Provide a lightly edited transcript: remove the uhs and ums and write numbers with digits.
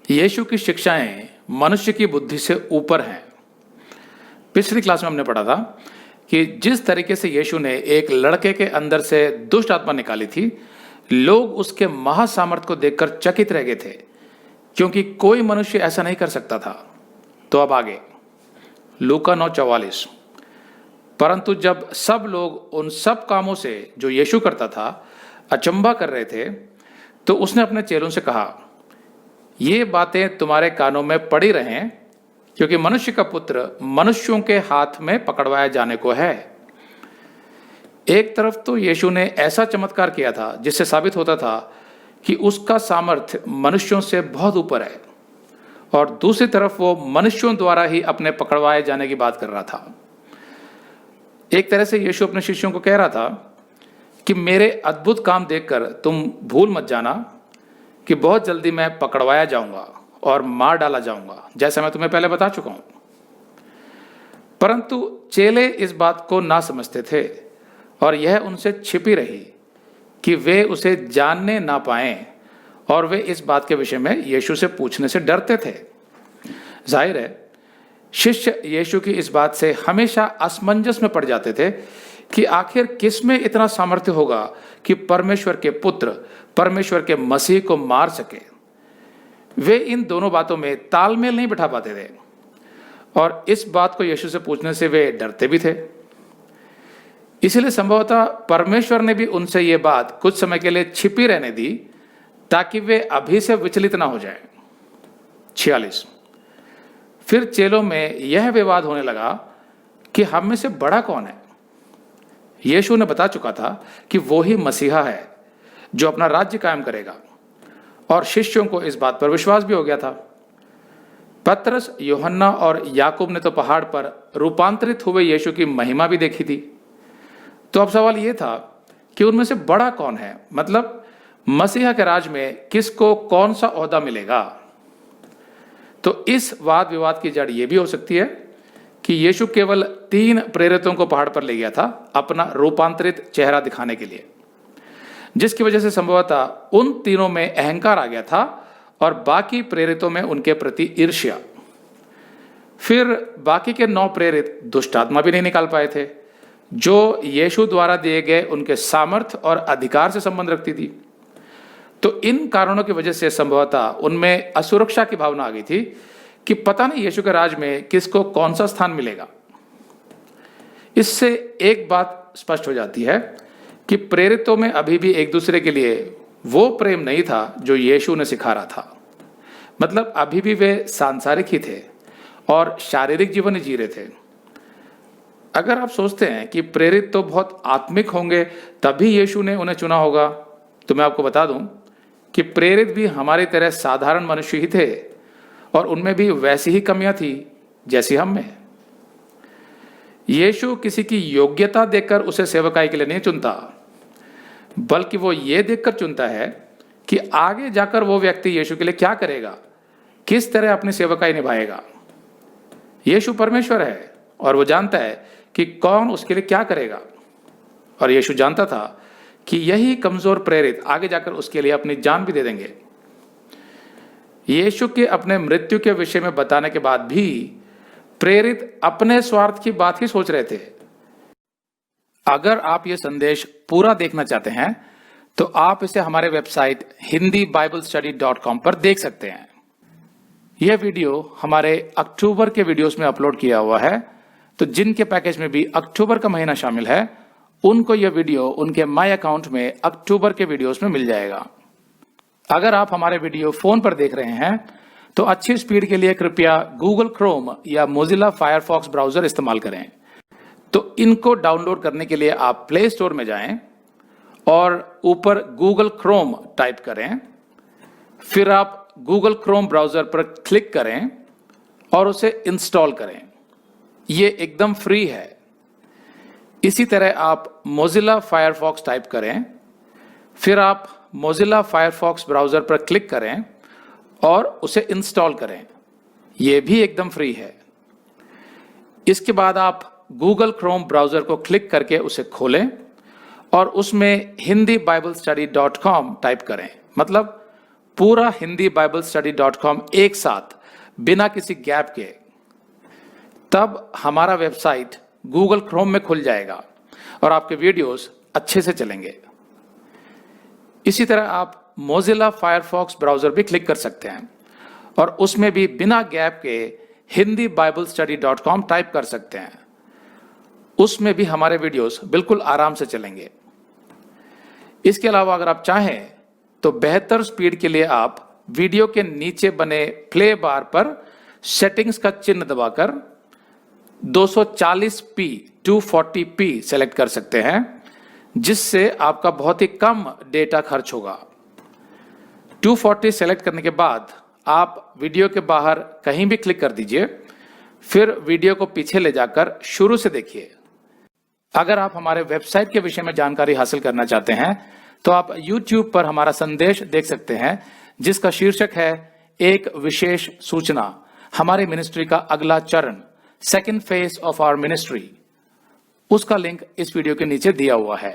यीशु की शिक्षाएं मनुष्य की बुद्धि से ऊपर हैं। पिछली क्लास में हमने पढ़ा था कि जिस तरीके से यीशु ने एक लड़के के अंदर से दुष्ट आत्मा निकाली थी, लोग उसके महासामर्थ को देखकर चकित रह गए थे, क्योंकि कोई मनुष्य ऐसा नहीं कर सकता था। तो अब आगे लूका 9:44। परंतु जब सब लोग उन सब कामों से जो यीशु करता था अचंभा कर रहे थे, तो उसने अपने चेलों से कहा, ये बातें तुम्हारे कानों में पड़ी रहें, क्योंकि मनुष्य का पुत्र मनुष्यों के हाथ में पकड़वाया जाने को है। एक तरफ तो यीशु ने ऐसा चमत्कार किया था जिससे साबित होता था कि उसका सामर्थ्य मनुष्यों से बहुत ऊपर है, और दूसरी तरफ वो मनुष्यों द्वारा ही अपने पकड़वाए जाने की बात कर रहा था। एक तरह से यीशु अपने शिष्यों को कह रहा था कि मेरे अद्भुत काम देखकर तुम भूल मत जाना कि बहुत जल्दी मैं पकड़वाया जाऊंगा और मार डाला जाऊंगा, जैसा मैं तुम्हें पहले बता चुका हूं। परंतु चेले इस बात को ना समझते थे, और यह उनसे छिपी रही कि वे उसे जानने ना पाएं, और वे इस बात के विषय में यीशु से पूछने से डरते थे। जाहिर है, शिष्य यीशु की इस बात से हमेशा असमंजस में पड़ जाते थे कि आखिर किस में इतना सामर्थ्य होगा कि परमेश्वर के पुत्र परमेश्वर के मसीह को मार सके। वे इन दोनों बातों में तालमेल नहीं बिठा पाते थे, और इस बात को यीशु से पूछने से वे डरते भी थे। इसलिए संभवतः परमेश्वर ने भी उनसे ये बात कुछ समय के लिए छिपी रहने दी, ताकि वे अभी से विचलित ना हो जाएं। 46। फिर चेलों में यह विवाद होने लगा कि हम में से बड़ा कौन है। यीशु ने बता चुका था कि वो ही मसीहा है जो अपना राज्य कायम करेगा, और शिष्यों को इस बात पर विश्वास भी हो गया था। पतरस, यूहन्ना और याकूब ने तो पहाड़ पर रूपांतरित हुए यीशु की महिमा भी देखी थी। तो अब सवाल यह था कि उनमें से बड़ा कौन है, मतलब मसीहा के राज में किसको कौन सा ओहदा मिलेगा। तो इस वाद विवाद की जड़ यह भी हो सकती है कि यीशु केवल 3 प्रेरितों को पहाड़ पर ले गया था अपना रूपांतरित चेहरा दिखाने के लिए, जिसकी वजह से संभवतः उन तीनों में अहंकार आ गया था और बाकी प्रेरितों में उनके प्रति ईर्ष्या। फिर बाकी के 9 प्रेरित दुष्ट आत्मा भी नहीं निकाल पाए थे, जो यीशु द्वारा दिए गए उनके सामर्थ्य और अधिकार से संबंध रखती थी। तो इन कारणों की वजह से संभवतः उनमें असुरक्षा की भावना आ गई थी कि पता नहीं यीशु के राज में किसको कौन सा स्थान मिलेगा। इससे एक बात स्पष्ट हो जाती है कि प्रेरितों में अभी भी एक दूसरे के लिए वो प्रेम नहीं था जो यीशु ने सिखा रहा था। मतलब अभी भी वे सांसारिक ही थे और शारीरिक जीवन ही जी रहे थे। अगर आप सोचते हैं कि प्रेरित तो बहुत आत्मिक होंगे तभी यीशु ने उन्हें चुना होगा, तो मैं आपको बता दूं कि प्रेरित भी हमारी तरह साधारण मनुष्य ही थे, और उनमें भी वैसी ही कमियां थी जैसी हम में। यीशु किसी की योग्यता देखकर उसे सेवकाई के लिए नहीं चुनता, बल्कि वो ये देखकर चुनता है कि आगे जाकर वो व्यक्ति यीशु के लिए क्या करेगा, किस तरह अपनी सेवकाई निभाएगा। यीशु परमेश्वर है और वो जानता है कि कौन उसके लिए क्या करेगा, और यीशु जानता था कि यही कमजोर प्रेरित आगे जाकर उसके लिए अपनी जान भी दे देंगे। यीशु के अपने मृत्यु के विषय में बताने के बाद भी प्रेरित अपने स्वार्थ की बात ही सोच रहे थे। अगर आप ये संदेश पूरा देखना चाहते हैं तो आप इसे हमारे वेबसाइट hindiBiblestudy.com पर देख सकते हैं। यह वीडियो हमारे अक्टूबर के वीडियोस में अपलोड किया हुआ है, तो जिनके पैकेज में भी अक्टूबर का महीना शामिल है उनको यह वीडियो उनके माई अकाउंट में अक्टूबर के वीडियोस में मिल जाएगा। अगर आप हमारे वीडियो फोन पर देख रहे हैं तो अच्छी स्पीड के लिए कृपया गूगल क्रोम या मोजिला फायरफॉक्स ब्राउजर इस्तेमाल करें। तो इनको डाउनलोड करने के लिए आप प्ले स्टोर में जाएं और ऊपर गूगल क्रोम टाइप करें, फिर आप गूगल क्रोम ब्राउजर पर क्लिक करें और उसे इंस्टॉल करें। ये एकदम फ्री है। इसी तरह आप मोजिला फायरफॉक्स टाइप करें, फिर आप मोजिला फायरफॉक्स ब्राउजर पर क्लिक करें और उसे इंस्टॉल करें। यह भी एकदम फ्री है। इसके बाद आप गूगल क्रोम ब्राउजर को क्लिक करके उसे खोलें और उसमें hindiBiblestudy.com टाइप करें, मतलब पूरा hindiBiblestudy.com एक साथ बिना किसी गैप के, तब हमारा वेबसाइट गूगल क्रोम में खुल जाएगा और आपके वीडियोस अच्छे से चलेंगे। इसी तरह आप मोजिला फायरफॉक्स ब्राउजर भी क्लिक कर सकते हैं और उसमें भी बिना गैप के hindiBiblestudy.com टाइप कर सकते हैं। उसमें भी हमारे वीडियोस बिल्कुल आराम से चलेंगे। इसके अलावा अगर आप चाहें तो बेहतर स्पीड के लिए आप वीडियो के नीचे बने प्ले बार पर सेटिंग्स का चिन्ह दबाकर 240p 240p सेलेक्ट कर सकते हैं, जिससे आपका बहुत ही कम डेटा खर्च होगा। 240 सेलेक्ट करने के बाद आप वीडियो के बाहर कहीं भी क्लिक कर दीजिए, फिर वीडियो को पीछे ले जाकर शुरू से देखिए। अगर आप हमारे वेबसाइट के विषय में जानकारी हासिल करना चाहते हैं तो आप YouTube पर हमारा संदेश देख सकते हैं, जिसका शीर्षक है एक विशेष सूचना, हमारी मिनिस्ट्री का अगला चरण, second phase of our ministry. उसका लिंक इस वीडियो के नीचे दिया हुआ है।